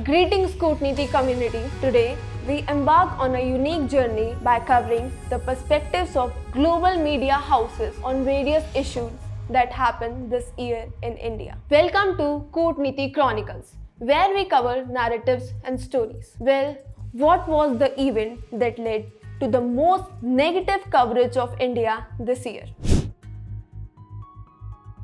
Greetings Kutniti community. Today we embark on a unique journey by covering the perspectives of global media houses on various issues that happened this year in India. Welcome to Kutniti Chronicles, where we cover narratives and stories. Well, what was the event that led to the most negative coverage of India this year?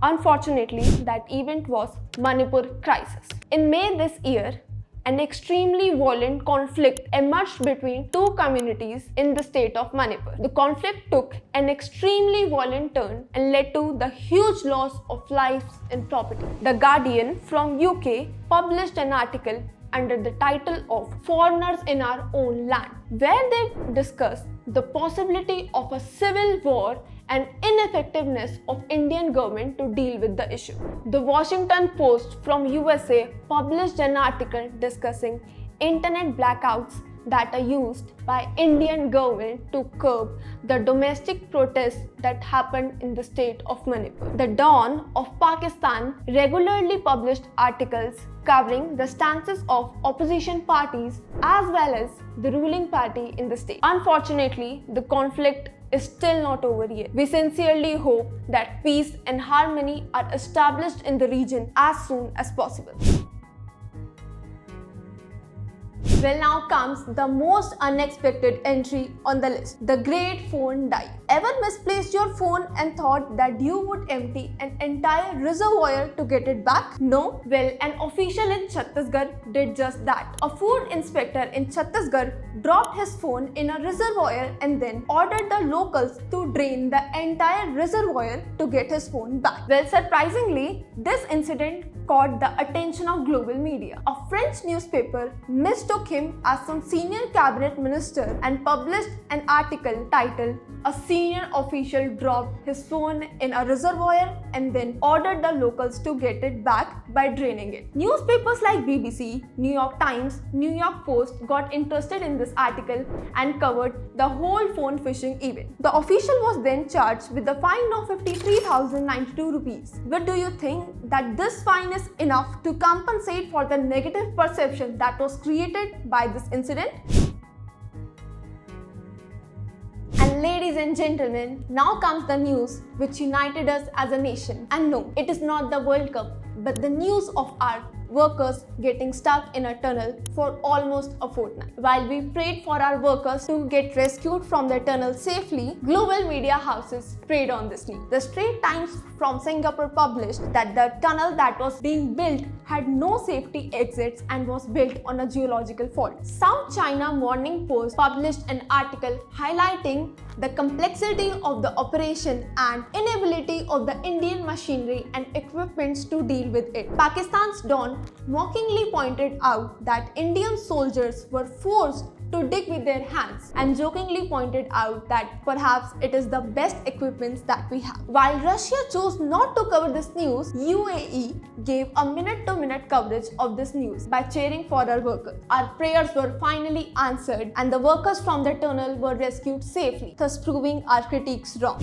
Unfortunately, that event was Manipur crisis. In May this year, an extremely violent conflict emerged between two communities in the state of Manipur. The conflict took an extremely violent turn and led to the huge loss of lives and property. The Guardian from UK published an article under the title of Foreigners in Our Own Land, where they discussed the possibility of a civil war and ineffectiveness of Indian government to deal with the issue. The Washington Post from USA published an article discussing internet blackouts that are used by Indian government to curb the domestic protests that happened in the state of Manipur. The Dawn of Pakistan regularly published articles covering the stances of opposition parties as well as the ruling party in the state. Unfortunately, the conflict is still not over yet. We sincerely hope that peace and harmony are established in the region as soon as possible. Well, now comes the most unexpected entry on the list, the great phone dive. Ever misplaced your phone and thought that you would empty an entire reservoir to get it back? No? Well, an official in Chhattisgarh did just that. A food inspector in Chhattisgarh dropped his phone in a reservoir and then ordered the locals to drain the entire reservoir to get his phone back. Well, surprisingly, this incident caught the attention of global media. A French newspaper mistook him as some senior cabinet minister and published an article titled "A Senior Official Dropped His Phone in a Reservoir and then ordered the locals to get it back by draining it." Newspapers like BBC, New York Times, New York Post got interested in this article and covered the whole phone phishing event. The official was then charged with a fine of 53,092 rupees. But do you think that this fine is enough to compensate for the negative perception that was created by this incident? And ladies and gentlemen, now comes the news which united us as a nation. And no, it is not the World Cup, but the news of our workers getting stuck in a tunnel for almost a fortnight. While we prayed for our workers to get rescued from the tunnel safely, global media houses preyed on this news. The Straits Times from Singapore published that the tunnel that was being built had no safety exits and was built on a geological fault. South China Morning Post published an article highlighting the complexity of the operation and inability of the Indian machinery and equipments to deal with it. Pakistan's Dawn mockingly pointed out that Indian soldiers were forced to dig with their hands and jokingly pointed out that perhaps it is the best equipment that we have. While Russia chose not to cover this news, UAE gave a minute-to-minute coverage of this news by cheering for our workers. Our prayers were finally answered and the workers from the tunnel were rescued safely, thus proving our critiques wrong.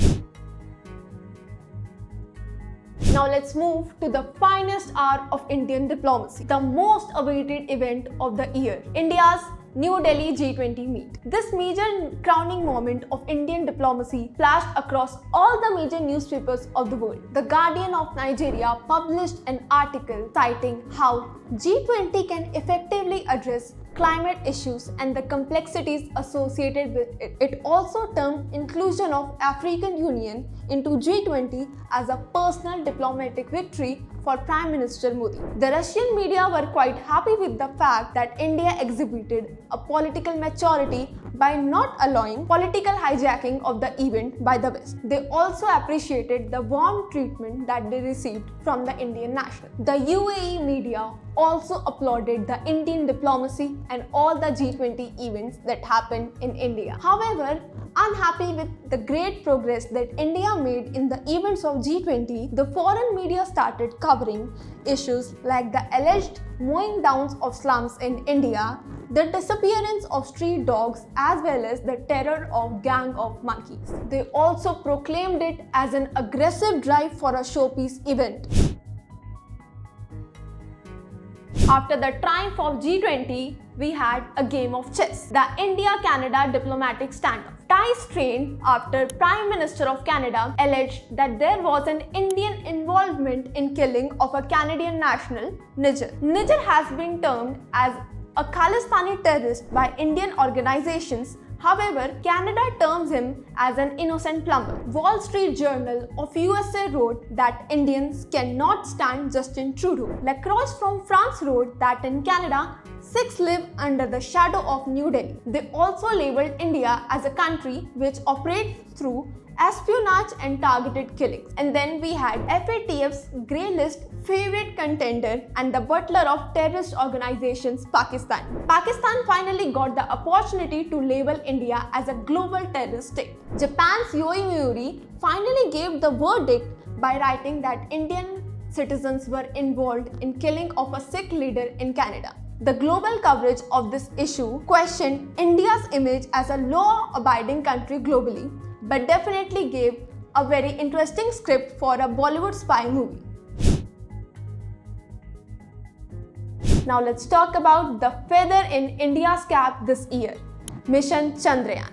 Now let's move to the finest hour of Indian diplomacy, the most awaited event of the year, India's New Delhi G20 meet. This major crowning moment of Indian diplomacy flashed across all the major newspapers of the world. The Guardian of Nigeria published an article citing how G20 can effectively address climate issues and the complexities associated with it. It also termed inclusion of African Union into G20 as a personal diplomatic victory for Prime Minister Modi. The Russian media were quite happy with the fact that India exhibited a political maturity by not allowing political hijacking of the event by the West. They also appreciated the warm treatment that they received from the Indian national. The UAE media also applauded the Indian diplomacy and all the G20 events that happened in India. However, unhappy with the great progress that India made in the events of G20, the foreign media started covering issues like the alleged mowing down of slums in India, the disappearance of street dogs, as well as the terror of gang of monkeys. They also proclaimed it as an aggressive drive for a showpiece event. After the triumph of G20, we had a game of chess, the India-Canada diplomatic standoff. Ties strained after Prime Minister of Canada alleged that there was an Indian involvement in killing of a Canadian national, Niger. Niger has been termed as a Khalistani terrorist by Indian organizations. However, Canada terms him as an innocent plumber. Wall Street Journal of USA wrote that Indians cannot stand Justin Trudeau. Lacrosse from France wrote that in Canada, Sikhs live under the shadow of New Delhi. They also labeled India as a country which operates through espionage and targeted killings. And then we had FATF's grey list favorite contender and the butler of terrorist organizations, Pakistan. Pakistan finally got the opportunity to label India as a global terrorist state. Japan's Yomiuri finally gave the verdict by writing that Indian citizens were involved in killing of a Sikh leader in Canada. The global coverage of this issue questioned India's image as a law-abiding country globally, but definitely gave a very interesting script for a Bollywood spy movie. Now let's talk about the feather in India's cap this year, Mission Chandrayaan.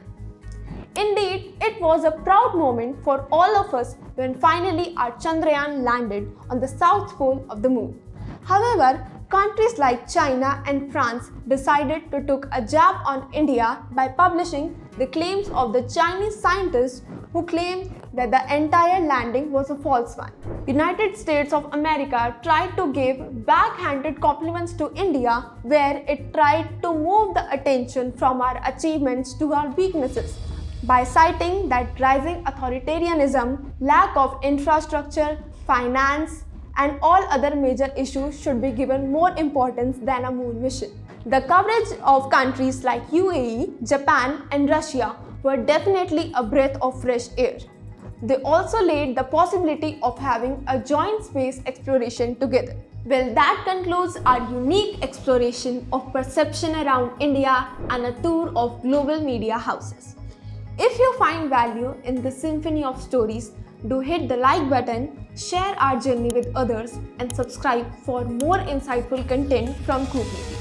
Indeed, it was a proud moment for all of us when finally our Chandrayaan landed on the south pole of the moon. However, countries like China and France decided to take a jab on India by publishing the claims of the Chinese scientists who claimed that the entire landing was a false one. United States of America tried to give backhanded compliments to India, where it tried to move the attention from our achievements to our weaknesses by citing that rising authoritarianism, lack of infrastructure, finance, and all other major issues should be given more importance than a moon mission. The coverage of countries like UAE, Japan, and Russia were definitely a breath of fresh air. They also laid the possibility of having a joint space exploration together. Well, that concludes our unique exploration of perception around India and a tour of global media houses. If you find value in this symphony of stories, do hit the like button, share our journey with others, and subscribe for more insightful content from Kutniti.